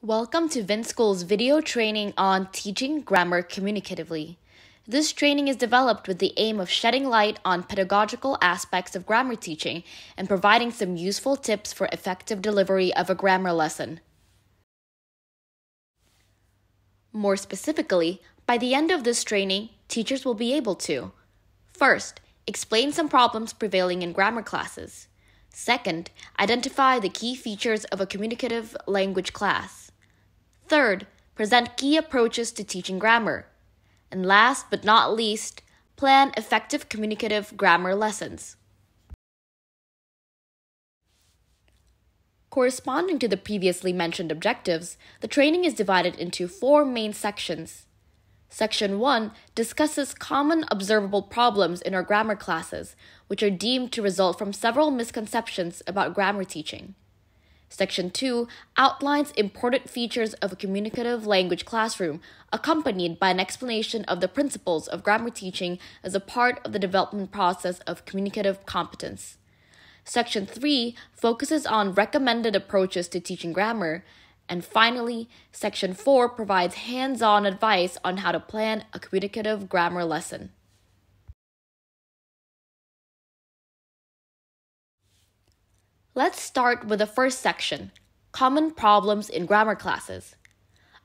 Welcome to Vin School's video training on teaching grammar communicatively. This training is developed with the aim of shedding light on pedagogical aspects of grammar teaching and providing some useful tips for effective delivery of a grammar lesson. More specifically, by the end of this training, teachers will be able to: first, explain some problems prevailing in grammar classes. Second, identify the key features of a communicative language class. Third, present key approaches to teaching grammar. And last but not least, plan effective communicative grammar lessons. Corresponding to the previously mentioned objectives, the training is divided into 4 main sections. Section 1 discusses common observable problems in our grammar classes, which are deemed to result from several misconceptions about grammar teaching. Section 2 outlines important features of a communicative language classroom, accompanied by an explanation of the principles of grammar teaching as a part of the development process of communicative competence. Section 3 focuses on recommended approaches to teaching grammar. And finally, Section 4 provides hands-on advice on how to plan a communicative grammar lesson. Let's start with the first section, common problems in grammar classes.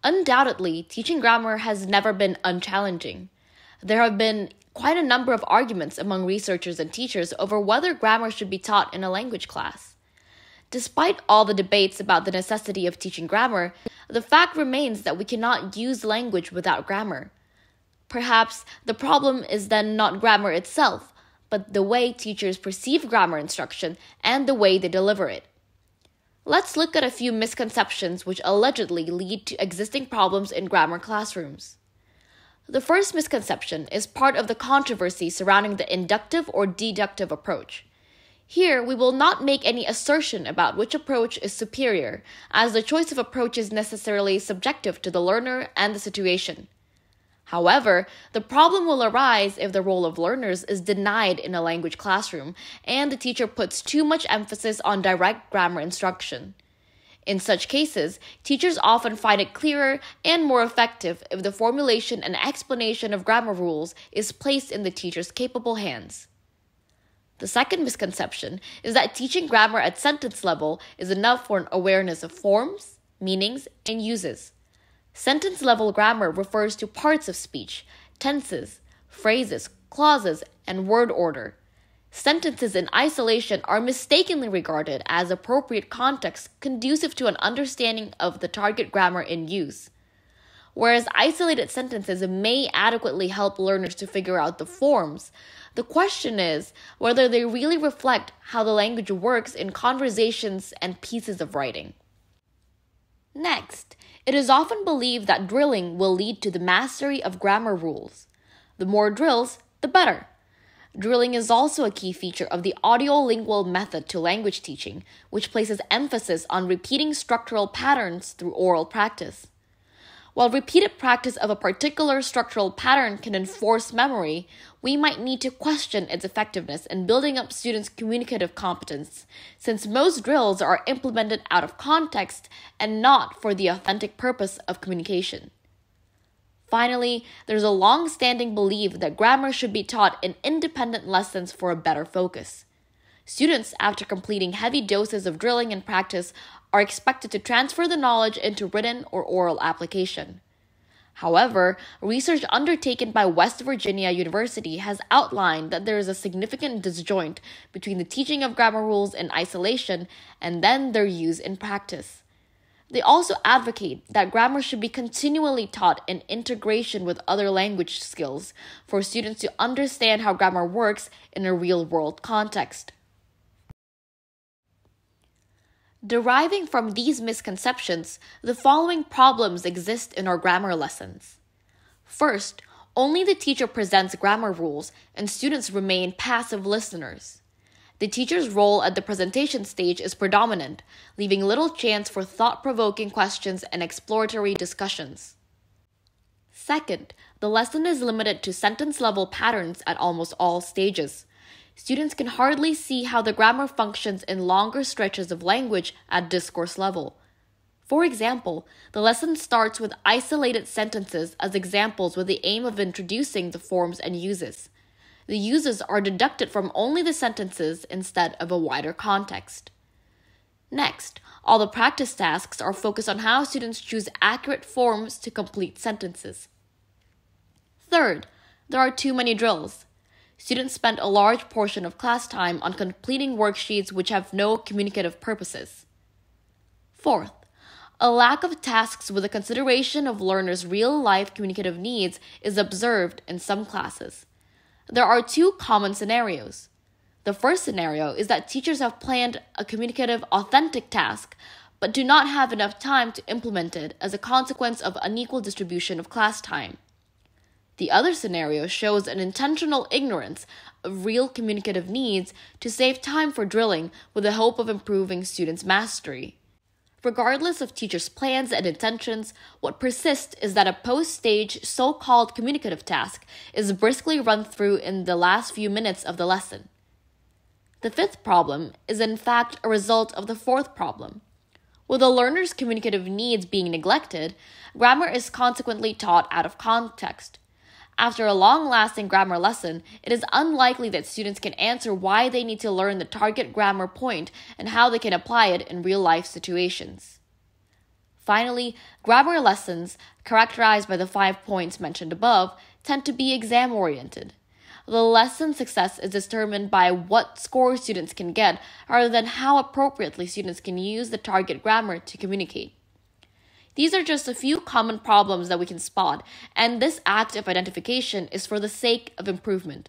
Undoubtedly, teaching grammar has never been unchallenging. There have been quite a number of arguments among researchers and teachers over whether grammar should be taught in a language class. Despite all the debates about the necessity of teaching grammar, the fact remains that we cannot use language without grammar. Perhaps the problem is then not grammar itself, but the way teachers perceive grammar instruction and the way they deliver it. Let's look at a few misconceptions which allegedly lead to existing problems in grammar classrooms. The first misconception is part of the controversy surrounding the inductive or deductive approach. Here, we will not make any assertion about which approach is superior, as the choice of approach is necessarily subjective to the learner and the situation. However, the problem will arise if the role of learners is denied in a language classroom and the teacher puts too much emphasis on direct grammar instruction. In such cases, teachers often find it clearer and more effective if the formulation and explanation of grammar rules is placed in the teacher's capable hands. The second misconception is that teaching grammar at sentence level is enough for an awareness of forms, meanings, and uses. Sentence-level grammar refers to parts of speech, tenses, phrases, clauses, and word order. Sentences in isolation are mistakenly regarded as appropriate context conducive to an understanding of the target grammar in use. Whereas isolated sentences may adequately help learners to figure out the forms, the question is whether they really reflect how the language works in conversations and pieces of writing. Next, it is often believed that drilling will lead to the mastery of grammar rules. The more drills, the better. Drilling is also a key feature of the audiolingual method to language teaching, which places emphasis on repeating structural patterns through oral practice. While repeated practice of a particular structural pattern can enforce memory, we might need to question its effectiveness in building up students' communicative competence, since most drills are implemented out of context and not for the authentic purpose of communication. Finally, there's a long-standing belief that grammar should be taught in independent lessons for a better focus. Students, after completing heavy doses of drilling and practice, are expected to transfer the knowledge into written or oral application. However, research undertaken by West Virginia University has outlined that there is a significant disjoint between the teaching of grammar rules in isolation and then their use in practice. They also advocate that grammar should be continually taught in integration with other language skills for students to understand how grammar works in a real-world context. Deriving from these misconceptions, the following problems exist in our grammar lessons. First, only the teacher presents grammar rules and students remain passive listeners. The teacher's role at the presentation stage is predominant, leaving little chance for thought-provoking questions and exploratory discussions. Second, the lesson is limited to sentence-level patterns at almost all stages. Students can hardly see how the grammar functions in longer stretches of language at discourse level. For example, the lesson starts with isolated sentences as examples with the aim of introducing the forms and uses. The uses are deducted from only the sentences instead of a wider context. Next, all the practice tasks are focused on how students choose accurate forms to complete sentences. Third, there are too many drills. Students spend a large portion of class time on completing worksheets which have no communicative purposes. Fourth, a lack of tasks with a consideration of learners' real-life communicative needs is observed in some classes. There are two common scenarios. The first scenario is that teachers have planned a communicative, authentic task, but do not have enough time to implement it as a consequence of unequal distribution of class time. The other scenario shows an intentional ignorance of real communicative needs to save time for drilling with the hope of improving students' mastery. Regardless of teachers' plans and intentions, what persists is that a post-stage so-called communicative task is briskly run through in the last few minutes of the lesson. The fifth problem is in fact a result of the fourth problem. With the learner's communicative needs being neglected, grammar is consequently taught out of context. After a long-lasting grammar lesson, it is unlikely that students can answer why they need to learn the target grammar point and how they can apply it in real-life situations. Finally, grammar lessons, characterized by the 5 points mentioned above, tend to be exam-oriented. The lesson success is determined by what score students can get rather than how appropriately students can use the target grammar to communicate. These are just a few common problems that we can spot, and this act of identification is for the sake of improvement.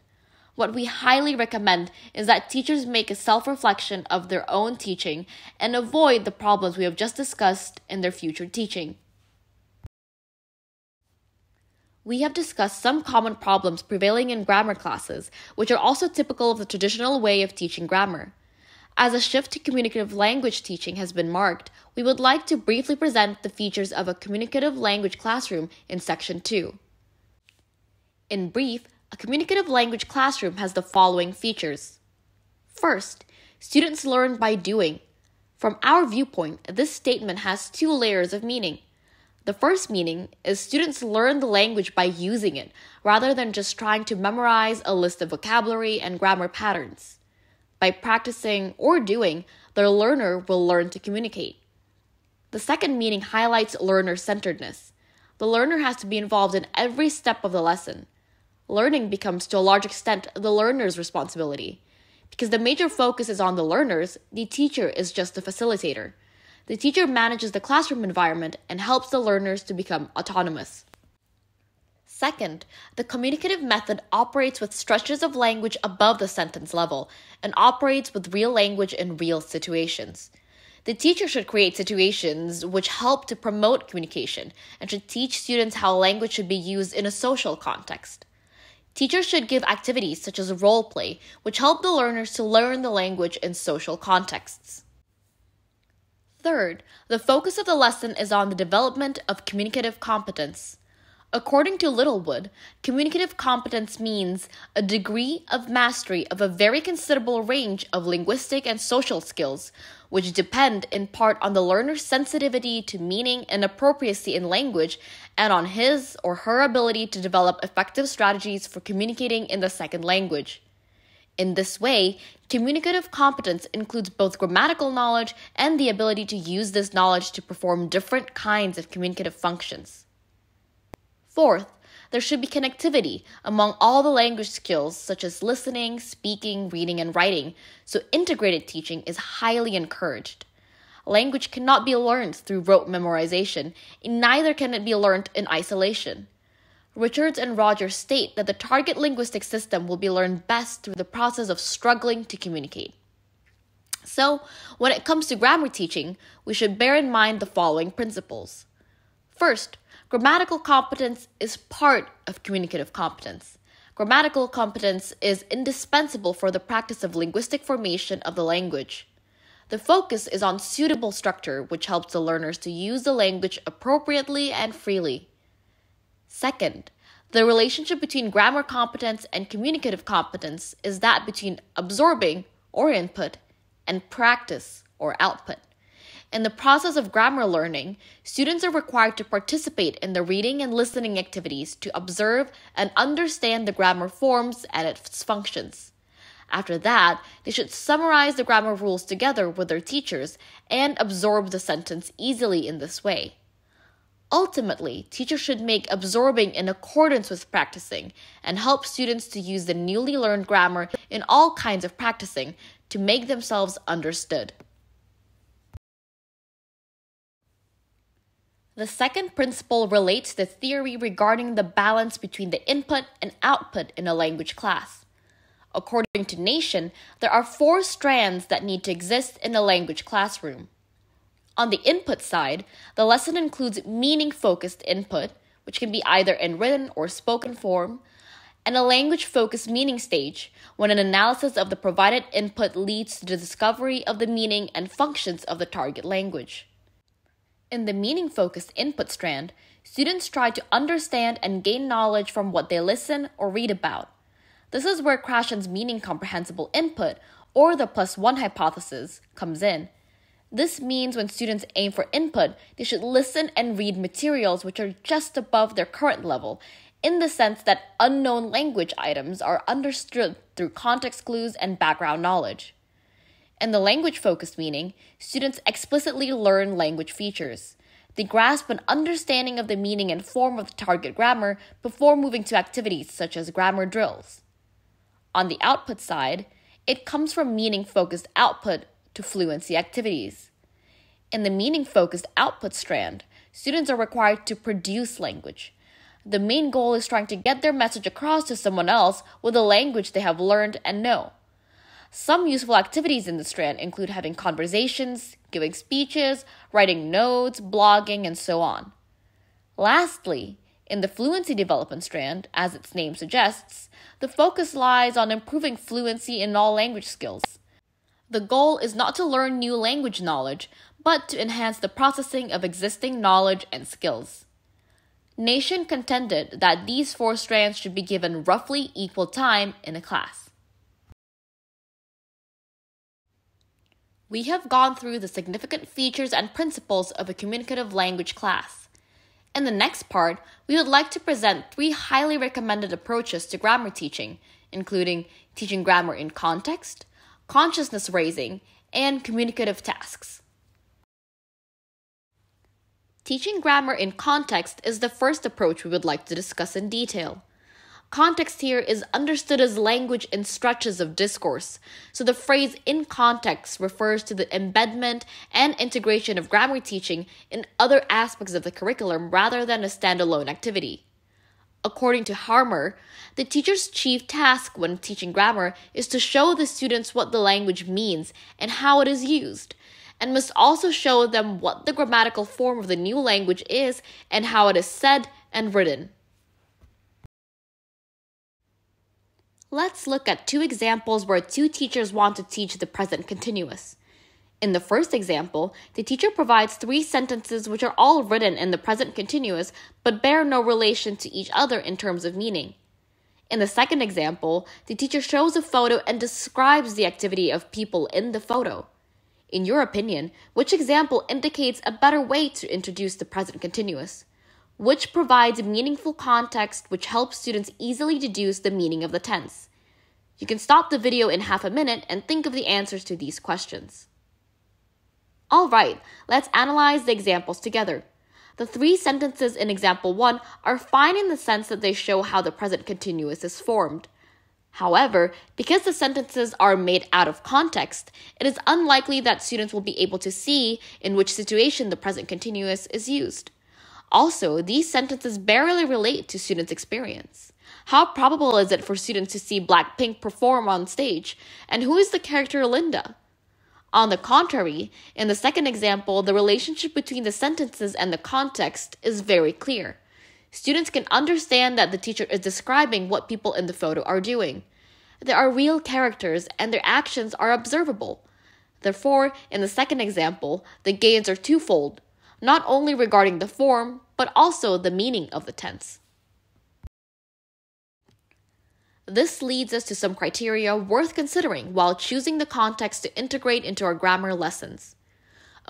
What we highly recommend is that teachers make a self-reflection of their own teaching and avoid the problems we have just discussed in their future teaching. We have discussed some common problems prevailing in grammar classes, which are also typical of the traditional way of teaching grammar. As a shift to communicative language teaching has been marked, we would like to briefly present the features of a communicative language classroom in Section 2. In brief, a communicative language classroom has the following features. First, students learn by doing. From our viewpoint, this statement has two layers of meaning. The first meaning is students learn the language by using it, rather than just trying to memorize a list of vocabulary and grammar patterns. By practicing or doing, the learner will learn to communicate. The second meaning highlights learner-centeredness. The learner has to be involved in every step of the lesson. Learning becomes to a large extent the learner's responsibility. Because the major focus is on the learners, the teacher is just a facilitator. The teacher manages the classroom environment and helps the learners to become autonomous. Second, the communicative method operates with stretches of language above the sentence level and operates with real language in real situations. The teacher should create situations which help to promote communication and should teach students how language should be used in a social context. Teachers should give activities such as role play, which help the learners to learn the language in social contexts. Third, the focus of the lesson is on the development of communicative competence. According to Littlewood, communicative competence means a degree of mastery of a very considerable range of linguistic and social skills, which depend in part on the learner's sensitivity to meaning and appropriacy in language and on his or her ability to develop effective strategies for communicating in the second language. In this way, communicative competence includes both grammatical knowledge and the ability to use this knowledge to perform different kinds of communicative functions. Fourth, there should be connectivity among all the language skills such as listening, speaking, reading, and writing, so integrated teaching is highly encouraged. Language cannot be learned through rote memorization, and neither can it be learned in isolation. Richards and Rogers state that the target linguistic system will be learned best through the process of struggling to communicate. So, when it comes to grammar teaching, we should bear in mind the following principles. First, grammatical competence is part of communicative competence. Grammatical competence is indispensable for the practice of linguistic formation of the language. The focus is on suitable structure, which helps the learners to use the language appropriately and freely. Second, the relationship between grammar competence and communicative competence is that between absorbing, or input, and practice, or output. In the process of grammar learning, students are required to participate in the reading and listening activities to observe and understand the grammar forms and its functions. After that, they should summarize the grammar rules together with their teachers and absorb the sentence easily in this way. Ultimately, teachers should make absorbing in accordance with practicing and help students to use the newly learned grammar in all kinds of practicing to make themselves understood. The second principle relates to theory regarding the balance between the input and output in a language class. According to Nation, there are 4 strands that need to exist in a language classroom. On the input side, the lesson includes meaning-focused input, which can be either in written or spoken form, and a language-focused meaning stage, when an analysis of the provided input leads to the discovery of the meaning and functions of the target language. In the meaning-focused input strand, students try to understand and gain knowledge from what they listen or read about. This is where Krashen's meaning comprehensible input, or the +1 hypothesis, comes in. This means when students aim for input, they should listen and read materials which are just above their current level, in the sense that unknown language items are understood through context clues and background knowledge. In the language-focused meaning, students explicitly learn language features. They grasp an understanding of the meaning and form of the target grammar before moving to activities such as grammar drills. On the output side, it comes from meaning-focused output to fluency activities. In the meaning-focused output strand, students are required to produce language. The main goal is trying to get their message across to someone else with a language they have learned and know. Some useful activities in the strand include having conversations, giving speeches, writing notes, blogging, and so on. Lastly, in the fluency development strand, as its name suggests, the focus lies on improving fluency in all language skills. The goal is not to learn new language knowledge, but to enhance the processing of existing knowledge and skills. Nation contended that these 4 strands should be given roughly equal time in a class. We have gone through the significant features and principles of a communicative language class. In the next part, we would like to present 3 highly recommended approaches to grammar teaching, including teaching grammar in context, consciousness raising, and communicative tasks. Teaching grammar in context is the first approach we would like to discuss in detail. Context here is understood as language in stretches of discourse, so the phrase in context refers to the embedment and integration of grammar teaching in other aspects of the curriculum rather than a standalone activity. According to Harmer, the teacher's chief task when teaching grammar is to show the students what the language means and how it is used, and must also show them what the grammatical form of the new language is and how it is said and written. Let's look at 2 examples where 2 teachers want to teach the present continuous. In the first example, the teacher provides 3 sentences which are all written in the present continuous but bear no relation to each other in terms of meaning. In the second example, the teacher shows a photo and describes the activity of people in the photo. In your opinion, which example indicates a better way to introduce the present continuous? Which provides meaningful context which helps students easily deduce the meaning of the tense? You can stop the video in half a minute and think of the answers to these questions. Alright, let's analyze the examples together. The 3 sentences in example 1 are fine in the sense that they show how the present continuous is formed. However, because the sentences are made out of context, it is unlikely that students will be able to see in which situation the present continuous is used. Also, these sentences barely relate to students' experience. How probable is it for students to see Blackpink perform on stage? And who is the character Linda? On the contrary, in the second example, the relationship between the sentences and the context is very clear. Students can understand that the teacher is describing what people in the photo are doing. There are real characters and their actions are observable. Therefore, in the second example, the gains are twofold, not only regarding the form, but also the meaning of the tense. This leads us to some criteria worth considering while choosing the context to integrate into our grammar lessons.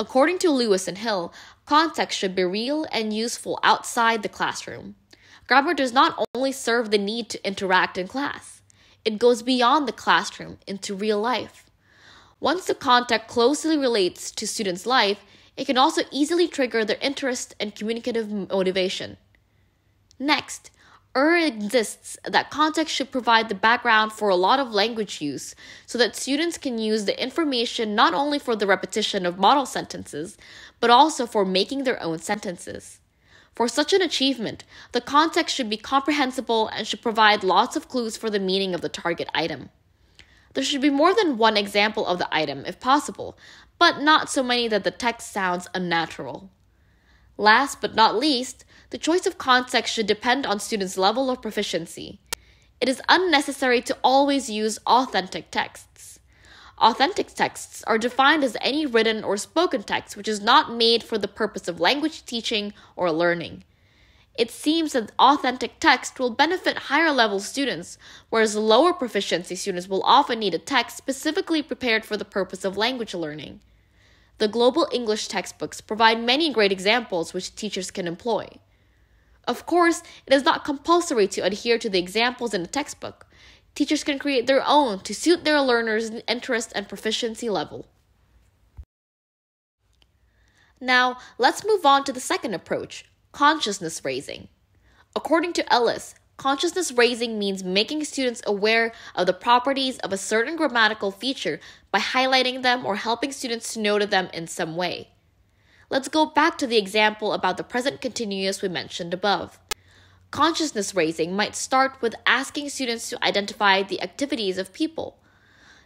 According to Lewis and Hill, context should be real and useful outside the classroom. Grammar does not only serve the need to interact in class, it goes beyond the classroom into real life. Once the context closely relates to students' life, it can also easily trigger their interest and communicative motivation. Next, exists that context should provide the background for a lot of language use so that students can use the information not only for the repetition of model sentences, but also for making their own sentences. For such an achievement, the context should be comprehensible and should provide lots of clues for the meaning of the target item. There should be more than one example of the item if possible, but not so many that the text sounds unnatural. Last but not least, the choice of context should depend on students' level of proficiency. It is unnecessary to always use authentic texts. Authentic texts are defined as any written or spoken text which is not made for the purpose of language teaching or learning. It seems that authentic text will benefit higher level students, whereas lower proficiency students will often need a text specifically prepared for the purpose of language learning. The global English textbooks provide many great examples which teachers can employ. Of course, it is not compulsory to adhere to the examples in the textbook. Teachers can create their own to suit their learners' interest and proficiency level. Now, let's move on to the second approach, consciousness raising. According to Ellis, consciousness raising means making students aware of the properties of a certain grammatical feature by highlighting them or helping students to note them in some way. Let's go back to the example about the present continuous we mentioned above. Consciousness raising might start with asking students to identify the activities of people.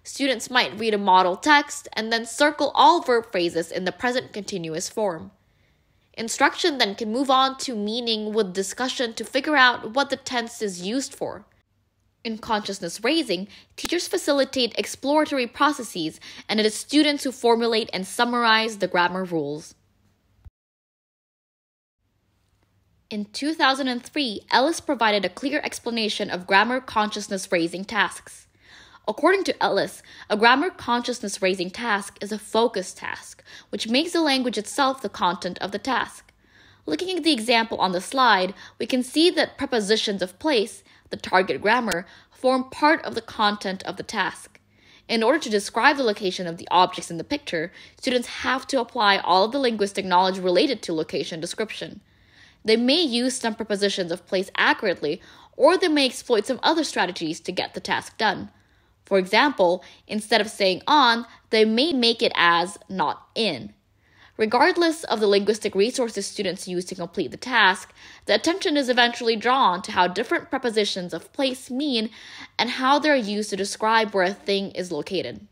Students might read a model text and then circle all verb phrases in the present continuous form. Instruction then can move on to meaning with discussion to figure out what the tense is used for. In consciousness raising, teachers facilitate exploratory processes, and it is students who formulate and summarize the grammar rules. In 2003, Ellis provided a clear explanation of grammar consciousness raising tasks. According to Ellis, a grammar consciousness raising task is a focus task, which makes the language itself the content of the task. Looking at the example on the slide, we can see that prepositions of place, the target grammar, form part of the content of the task. In order to describe the location of the objects in the picture, students have to apply all of the linguistic knowledge related to location description. They may use some prepositions of place accurately, or they may exploit some other strategies to get the task done. For example, instead of saying on, they may make it as not in. Regardless of the linguistic resources students use to complete the task, the attention is eventually drawn to how different prepositions of place mean and how they are used to describe where a thing is located.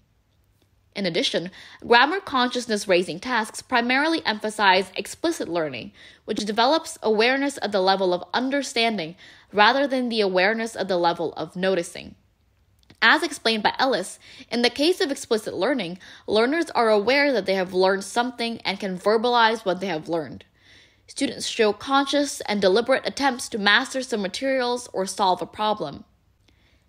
In addition, grammar consciousness raising tasks primarily emphasize explicit learning, which develops awareness at the level of understanding rather than the awareness at the level of noticing. As explained by Ellis, in the case of explicit learning, learners are aware that they have learned something and can verbalize what they have learned. Students show conscious and deliberate attempts to master some materials or solve a problem.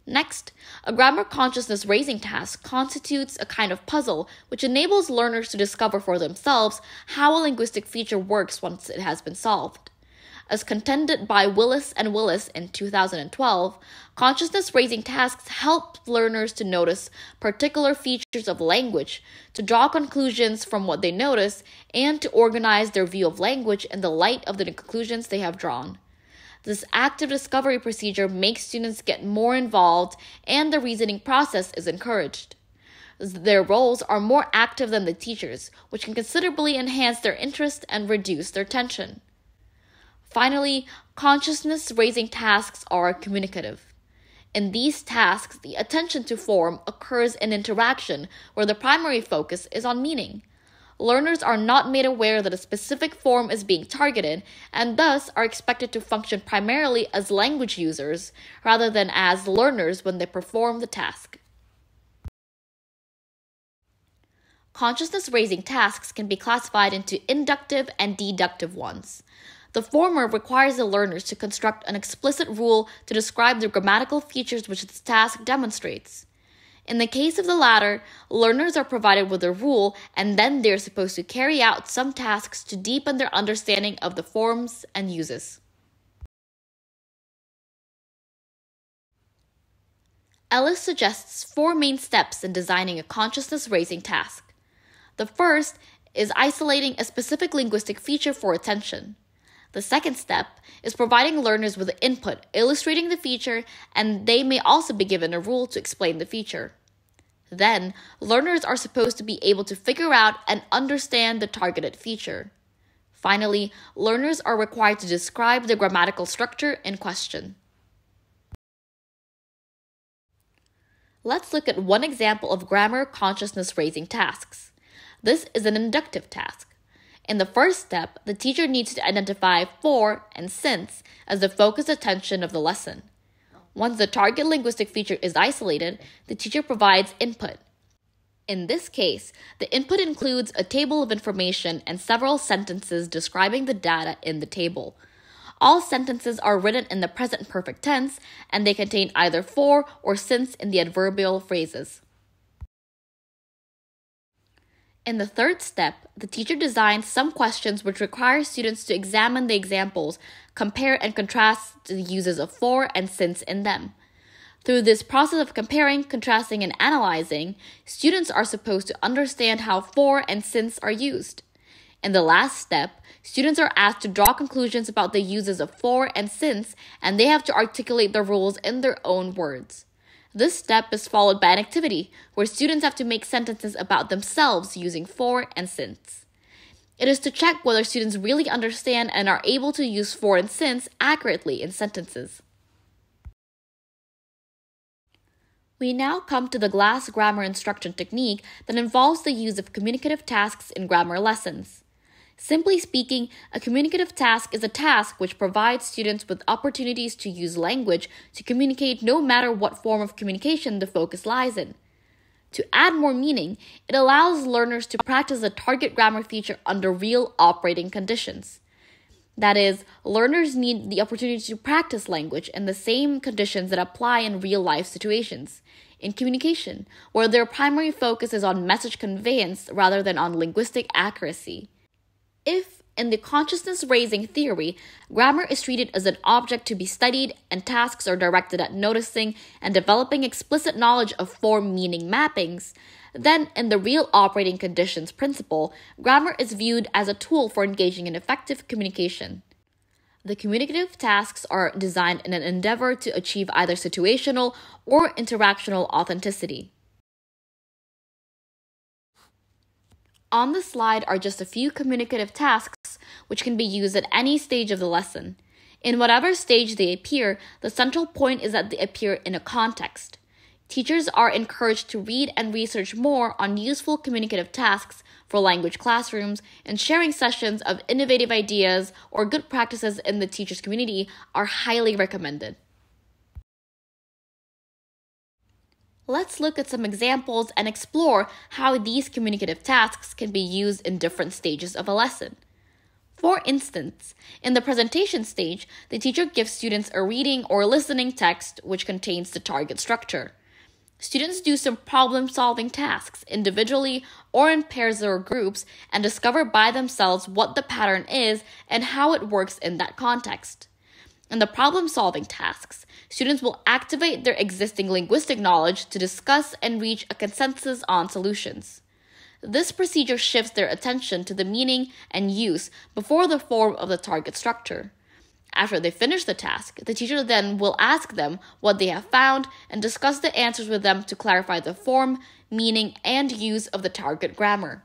Next, a grammar consciousness raising task constitutes a kind of puzzle which enables learners to discover for themselves how a linguistic feature works once it has been solved. As contended by Willis and Willis in 2012, consciousness-raising tasks help learners to notice particular features of language, to draw conclusions from what they notice, and to organize their view of language in the light of the conclusions they have drawn. This active discovery procedure makes students get more involved, and the reasoning process is encouraged. Their roles are more active than the teachers, which can considerably enhance their interest and reduce their tension. Finally, consciousness-raising tasks are communicative. In these tasks, the attention to form occurs in interaction, where the primary focus is on meaning. Learners are not made aware that a specific form is being targeted, and thus are expected to function primarily as language users, rather than as learners when they perform the task. Consciousness-raising tasks can be classified into inductive and deductive ones. The former requires the learners to construct an explicit rule to describe the grammatical features which the task demonstrates. In the case of the latter, learners are provided with a rule and then they're supposed to carry out some tasks to deepen their understanding of the forms and uses. Ellis suggests 4 main steps in designing a consciousness-raising task. The first is isolating a specific linguistic feature for attention. The second step is providing learners with input illustrating the feature, and they may also be given a rule to explain the feature. Then, learners are supposed to be able to figure out and understand the targeted feature. Finally, learners are required to describe the grammatical structure in question. Let's look at one example of grammar consciousness-raising tasks. This is an inductive task. In the first step, the teacher needs to identify for and since as the focused attention of the lesson. Once the target linguistic feature is isolated, the teacher provides input. In this case, the input includes a table of information and several sentences describing the data in the table. All sentences are written in the present perfect tense, and they contain either for or since in the adverbial phrases. In the third step, the teacher designs some questions which require students to examine the examples, compare and contrast the uses of for and since in them. Through this process of comparing, contrasting, and analyzing, students are supposed to understand how for and since are used. In the last step, students are asked to draw conclusions about the uses of for and since, and they have to articulate the rules in their own words. This step is followed by an activity where students have to make sentences about themselves using for and since. It is to check whether students really understand and are able to use for and since accurately in sentences. We now come to the glass grammar instruction technique that involves the use of communicative tasks in grammar lessons. Simply speaking, a communicative task is a task which provides students with opportunities to use language to communicate no matter what form of communication the focus lies in. To add more meaning, it allows learners to practice a target grammar feature under real operating conditions. That is, learners need the opportunity to practice language in the same conditions that apply in real-life situations, in communication, where their primary focus is on message conveyance rather than on linguistic accuracy. If, in the consciousness-raising theory, grammar is treated as an object to be studied and tasks are directed at noticing and developing explicit knowledge of form-meaning mappings, then in the real operating conditions principle, grammar is viewed as a tool for engaging in effective communication. The communicative tasks are designed in an endeavor to achieve either situational or interactional authenticity. On the slide are just a few communicative tasks which can be used at any stage of the lesson. In whatever stage they appear, the central point is that they appear in a context. Teachers are encouraged to read and research more on useful communicative tasks for language classrooms, and sharing sessions of innovative ideas or good practices in the teachers' community are highly recommended. Let's look at some examples and explore how these communicative tasks can be used in different stages of a lesson. For instance, in the presentation stage, the teacher gives students a reading or listening text which contains the target structure. Students do some problem-solving tasks individually or in pairs or groups and discover by themselves what the pattern is and how it works in that context. In the problem-solving tasks, students will activate their existing linguistic knowledge to discuss and reach a consensus on solutions. This procedure shifts their attention to the meaning and use before the form of the target structure. After they finish the task, the teacher then will ask them what they have found and discuss the answers with them to clarify the form, meaning, and use of the target grammar.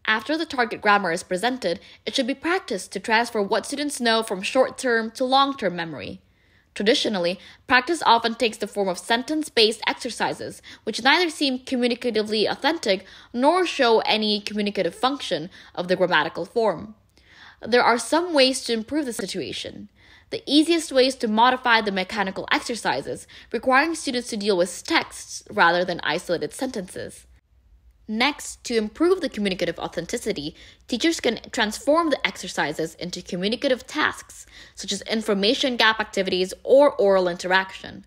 After the target grammar is presented, it should be practiced to transfer what students know from short-term to long-term memory. Traditionally, practice often takes the form of sentence-based exercises, which neither seem communicatively authentic nor show any communicative function of the grammatical form. There are some ways to improve the situation. The easiest way is to modify the mechanical exercises, requiring students to deal with texts rather than isolated sentences. Next, to improve the communicative authenticity, teachers can transform the exercises into communicative tasks, such as information gap activities or oral interaction.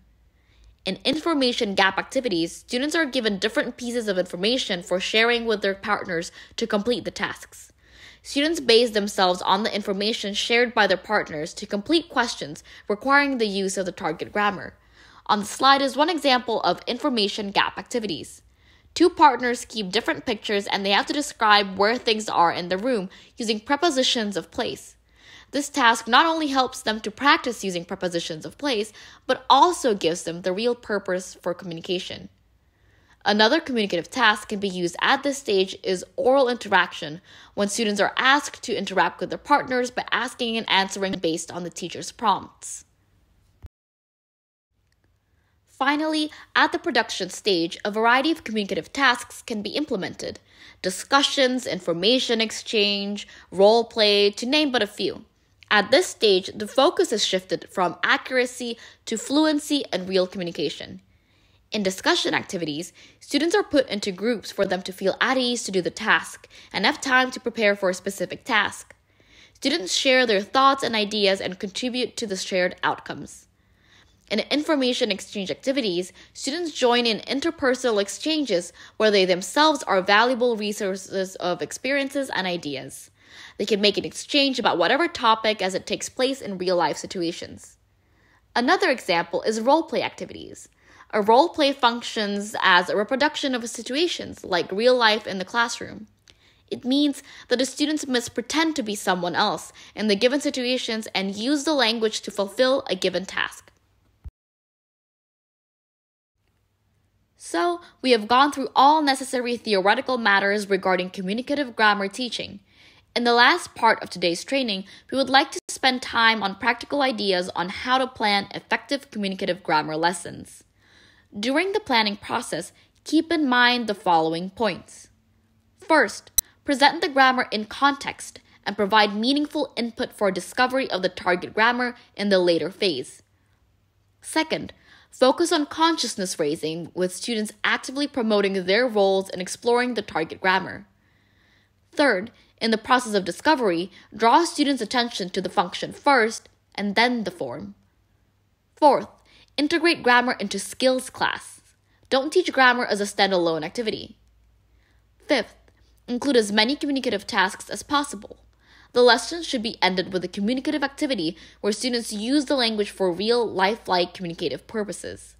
In information gap activities, students are given different pieces of information for sharing with their partners to complete the tasks. Students base themselves on the information shared by their partners to complete questions requiring the use of the target grammar. On the slide is one example of information gap activities. Two partners keep different pictures and they have to describe where things are in the room using prepositions of place. This task not only helps them to practice using prepositions of place, but also gives them the real purpose for communication. Another communicative task can be used at this stage is oral interaction, when students are asked to interact with their partners by asking and answering based on the teacher's prompts. Finally, at the production stage, a variety of communicative tasks can be implemented. Discussions, information exchange, role play, to name but a few. At this stage, the focus is shifted from accuracy to fluency and real communication. In discussion activities, students are put into groups for them to feel at ease to do the task and have time to prepare for a specific task. Students share their thoughts and ideas and contribute to the shared outcomes. In information exchange activities, students join in interpersonal exchanges where they themselves are valuable resources of experiences and ideas. They can make an exchange about whatever topic as it takes place in real-life situations. Another example is role-play activities. A role play functions as a reproduction of situations like real life in the classroom. It means that the students must pretend to be someone else in the given situations and use the language to fulfill a given task. So, we have gone through all necessary theoretical matters regarding communicative grammar teaching. In the last part of today's training, we would like to spend time on practical ideas on how to plan effective communicative grammar lessons. During the planning process, keep in mind the following points. First, present the grammar in context and provide meaningful input for discovery of the target grammar in the later phase. Second, focus on consciousness raising with students actively promoting their roles in exploring the target grammar. Third, in the process of discovery, draw students' attention to the function first and then the form. Fourth, integrate grammar into skills class. Don't teach grammar as a standalone activity. Fifth, include as many communicative tasks as possible. The lesson should be ended with a communicative activity where students use the language for real, lifelike communicative purposes.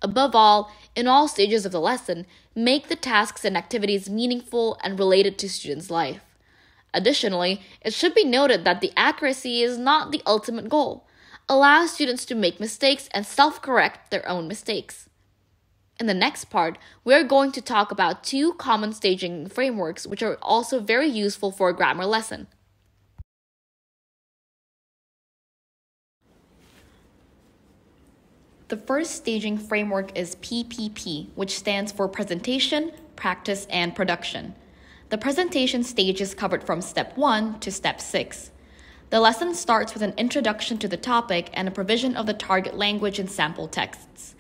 Above all, in all stages of the lesson, make the tasks and activities meaningful and related to students' life. Additionally, it should be noted that the accuracy is not the ultimate goal. Allow students to make mistakes and self-correct their own mistakes. In the next part, we are going to talk about two common staging frameworks which are also very useful for a grammar lesson. The first staging framework is PPP, which stands for Presentation, Practice, and Production. The presentation stage is covered from Step 1 to Step 6. The lesson starts with an introduction to the topic and a provision of the target language and sample texts.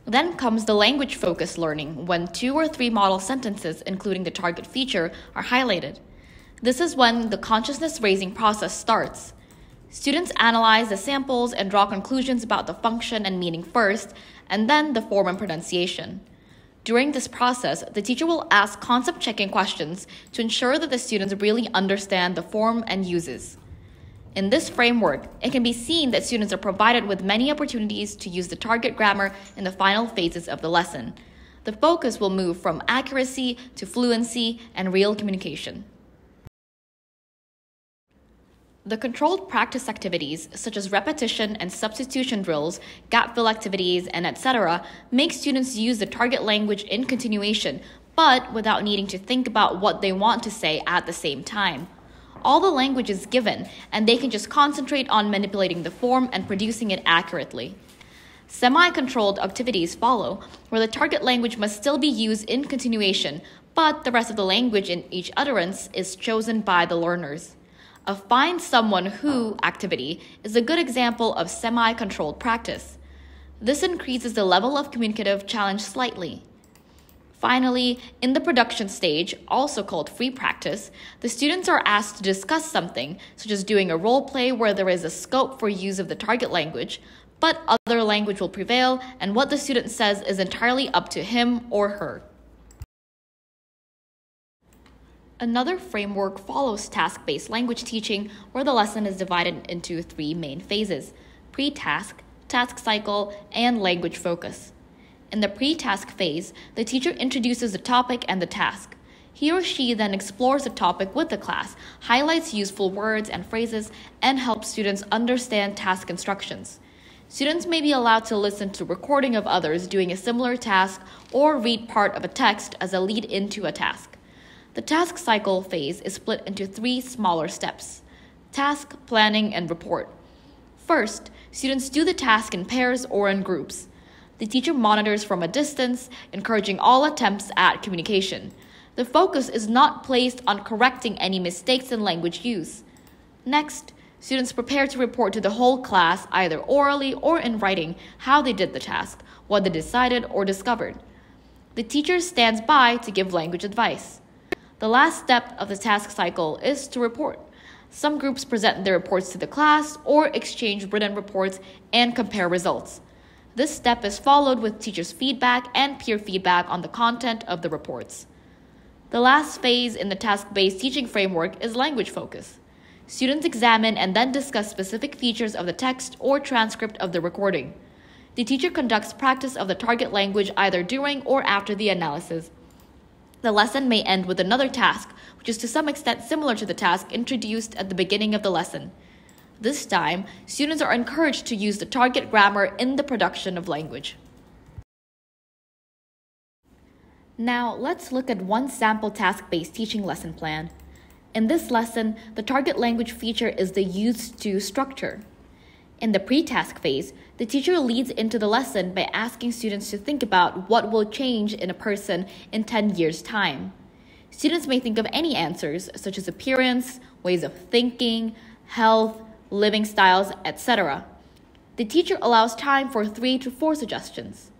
Then comes the language-focused learning, when 2 or 3 model sentences, including the target feature, are highlighted. This is when the consciousness-raising process starts. Students analyze the samples and draw conclusions about the function and meaning first, and then the form and pronunciation. During this process, the teacher will ask concept-checking questions to ensure that the students really understand the form and uses. In this framework, it can be seen that students are provided with many opportunities to use the target grammar in the final phases of the lesson. The focus will move from accuracy to fluency and real communication. The controlled practice activities, such as repetition and substitution drills, gap fill activities, and etc., make students use the target language in continuation, but without needing to think about what they want to say at the same time. All the language is given, and they can just concentrate on manipulating the form and producing it accurately. Semi-controlled activities follow, where the target language must still be used in continuation, but the rest of the language in each utterance is chosen by the learners. A Find Someone Who activity is a good example of semi-controlled practice. This increases the level of communicative challenge slightly. Finally, in the production stage, also called free practice, the students are asked to discuss something, such as doing a role play where there is a scope for use of the target language, but other language will prevail, and what the student says is entirely up to him or her. Another framework follows task-based language teaching, where the lesson is divided into 3 main phases: pre-task, task cycle, and language focus. In the pre-task phase, the teacher introduces the topic and the task. He or she then explores the topic with the class, highlights useful words and phrases, and helps students understand task instructions. Students may be allowed to listen to recording of others doing a similar task or read part of a text as a lead into a task. The task cycle phase is split into 3 smaller steps: task, planning, and report. First, students do the task in pairs or in groups. The teacher monitors from a distance, encouraging all attempts at communication. The focus is not placed on correcting any mistakes in language use. Next, students prepare to report to the whole class, either orally or in writing, how they did the task, what they decided or discovered. The teacher stands by to give language advice. The last step of the task cycle is to report. Some groups present their reports to the class or exchange written reports and compare results. This step is followed with teachers' feedback and peer feedback on the content of the reports. The last phase in the task-based teaching framework is language focus. Students examine and then discuss specific features of the text or transcript of the recording. The teacher conducts practice of the target language either during or after the analysis. The lesson may end with another task, which is to some extent similar to the task introduced at the beginning of the lesson. This time, students are encouraged to use the target grammar in the production of language. Now, let's look at one sample task-based teaching lesson plan. In this lesson, the target language feature is the used to structure. In the pre-task phase, the teacher leads into the lesson by asking students to think about what will change in a person in 10 years' time. Students may think of any answers, such as appearance, ways of thinking, health, living styles, etc. The teacher allows time for 3 to 4 suggestions.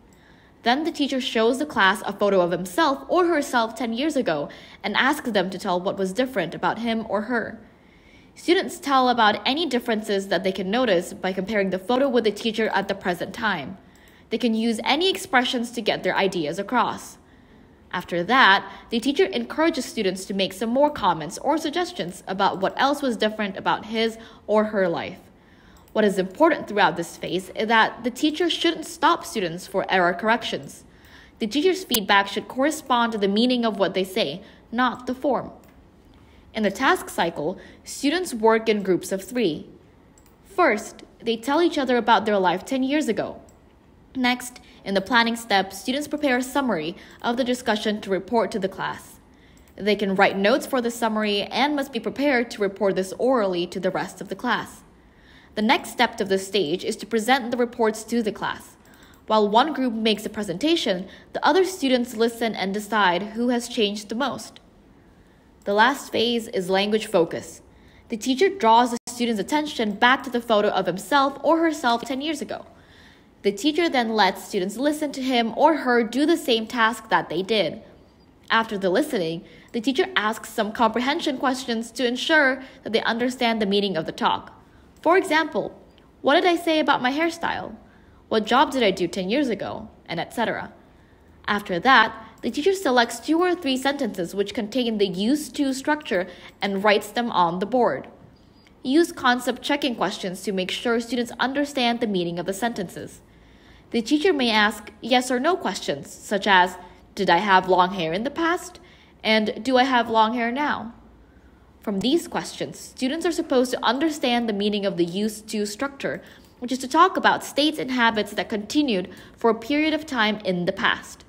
Then the teacher shows the class a photo of himself or herself 10 years ago and asks them to tell what was different about him or her. Students tell about any differences that they can notice by comparing the photo with the teacher at the present time. They can use any expressions to get their ideas across. After that, the teacher encourages students to make some more comments or suggestions about what else was different about his or her life. What is important throughout this phase is that the teacher shouldn't stop students for error corrections. The teacher's feedback should correspond to the meaning of what they say, not the form. In the task cycle, students work in groups of 3. First, they tell each other about their life 10 years ago. Next, in the planning step, students prepare a summary of the discussion to report to the class. They can write notes for the summary and must be prepared to report this orally to the rest of the class. The next step of this stage is to present the reports to the class. While one group makes a presentation, the other students listen and decide who has changed the most. The last phase is language focus. The teacher draws the student's attention back to the photo of himself or herself 10 years ago. The teacher then lets students listen to him or her do the same task that they did. After the listening, the teacher asks some comprehension questions to ensure that they understand the meaning of the talk. For example, what did I say about my hairstyle? What job did I do 10 years ago? And etc. After that, the teacher selects 2 or 3 sentences which contain the used to structure and writes them on the board. Use concept checking questions to make sure students understand the meaning of the sentences. The teacher may ask yes or no questions, such as, did I have long hair in the past? And do I have long hair now? From these questions, students are supposed to understand the meaning of the used to structure, which is to talk about states and habits that continued for a period of time in the past.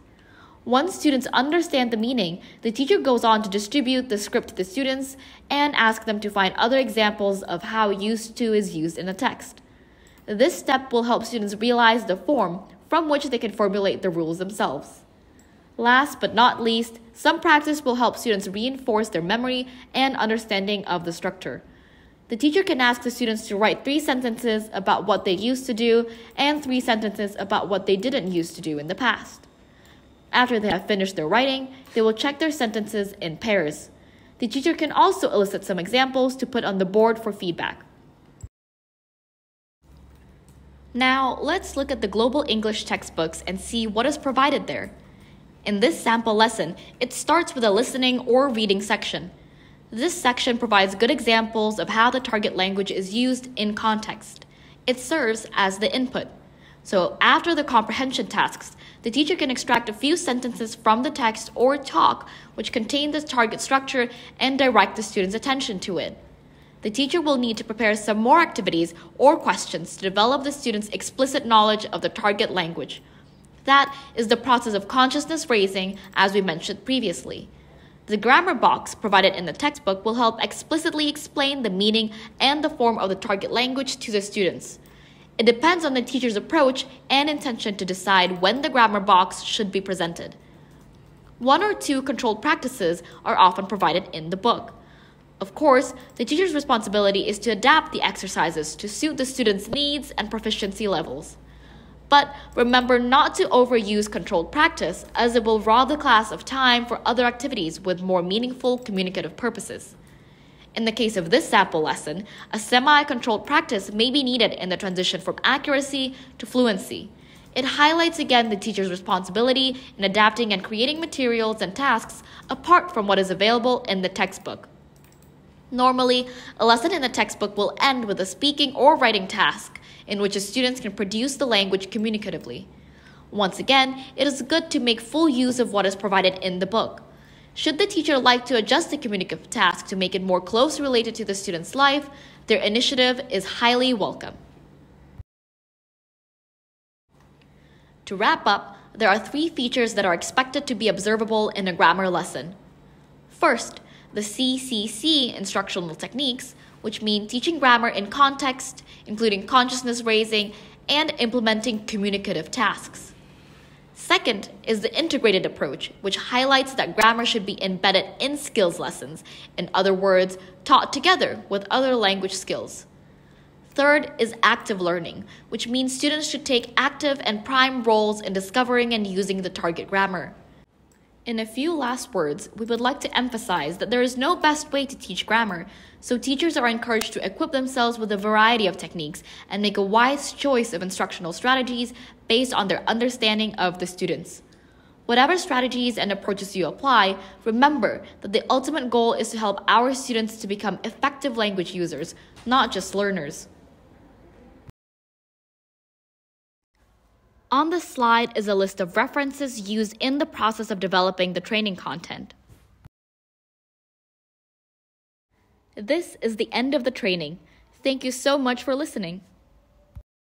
Once students understand the meaning, the teacher goes on to distribute the script to the students and ask them to find other examples of how used to is used in a text. This step will help students realize the form from which they can formulate the rules themselves. Last but not least, some practice will help students reinforce their memory and understanding of the structure. The teacher can ask the students to write 3 sentences about what they used to do and 3 sentences about what they didn't used to do in the past. After they have finished their writing, they will check their sentences in pairs. The teacher can also elicit some examples to put on the board for feedback. Now, let's look at the Global English textbooks and see what is provided there. In this sample lesson, it starts with a listening or reading section. This section provides good examples of how the target language is used in context. It serves as the input. So after the comprehension tasks, the teacher can extract a few sentences from the text or talk which contain the target structure and direct the student's attention to it. The teacher will need to prepare some more activities or questions to develop the student's explicit knowledge of the target language. That is the process of consciousness raising, as we mentioned previously. The grammar box provided in the textbook will help explicitly explain the meaning and the form of the target language to the students. It depends on the teacher's approach and intention to decide when the grammar box should be presented. 1 or 2 controlled practices are often provided in the book. Of course, the teacher's responsibility is to adapt the exercises to suit the student's needs and proficiency levels. But remember not to overuse controlled practice, as it will rob the class of time for other activities with more meaningful communicative purposes. In the case of this sample lesson, a semi-controlled practice may be needed in the transition from accuracy to fluency. It highlights again the teacher's responsibility in adapting and creating materials and tasks apart from what is available in the textbook. Normally, a lesson in the textbook will end with a speaking or writing task in which the students can produce the language communicatively. Once again, it is good to make full use of what is provided in the book. Should the teacher like to adjust the communicative task to make it more closely related to the student's life, their initiative is highly welcome. To wrap up, there are 3 features that are expected to be observable in a grammar lesson. First, the CCC instructional techniques, which mean teaching grammar in context, including consciousness raising, and implementing communicative tasks. Second is the integrated approach, which highlights that grammar should be embedded in skills lessons, in other words, taught together with other language skills. Third is active learning, which means students should take active and prime roles in discovering and using the target grammar. In a few last words, we would like to emphasize that there is no best way to teach grammar, so teachers are encouraged to equip themselves with a variety of techniques and make a wise choice of instructional strategies based on their understanding of the students. Whatever strategies and approaches you apply, remember that the ultimate goal is to help our students to become effective language users, not just learners. On the slide is a list of references used in the process of developing the training content. This is the end of the training. Thank you so much for listening.